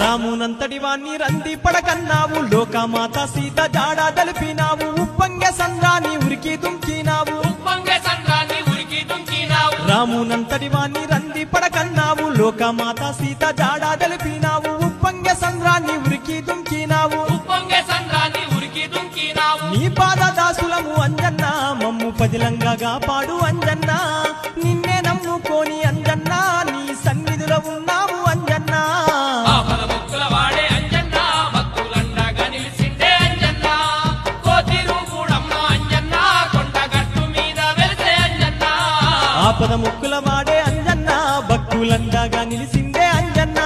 రామునంతటి వాణ్ణి రంది పడకన్నావు లోకమాత సీత జాడా తెలిపినావు ఉప్పంగ సంద్రాన్ని ఉరికి దుంకినావు రామునంతటి వాణ్ణి రంది పడకన్నావు లోకమాత సీత జాడా తెలిపినావు ఉప్పంగ సంద్రాన్ని ఉరికి దుంకినావు నీ పాద దాసులము అంజన్న మమ్ము పదిలంగా పాడు అంజన్న నిన్నే నమ్ముకోని అంజన్న నీ సన్నిధిలో ఉన్నాము అంజన్న ఆపద ముక్కుల వాడే అంజన్న భక్తులండగా నిలిసిందే అంజన్న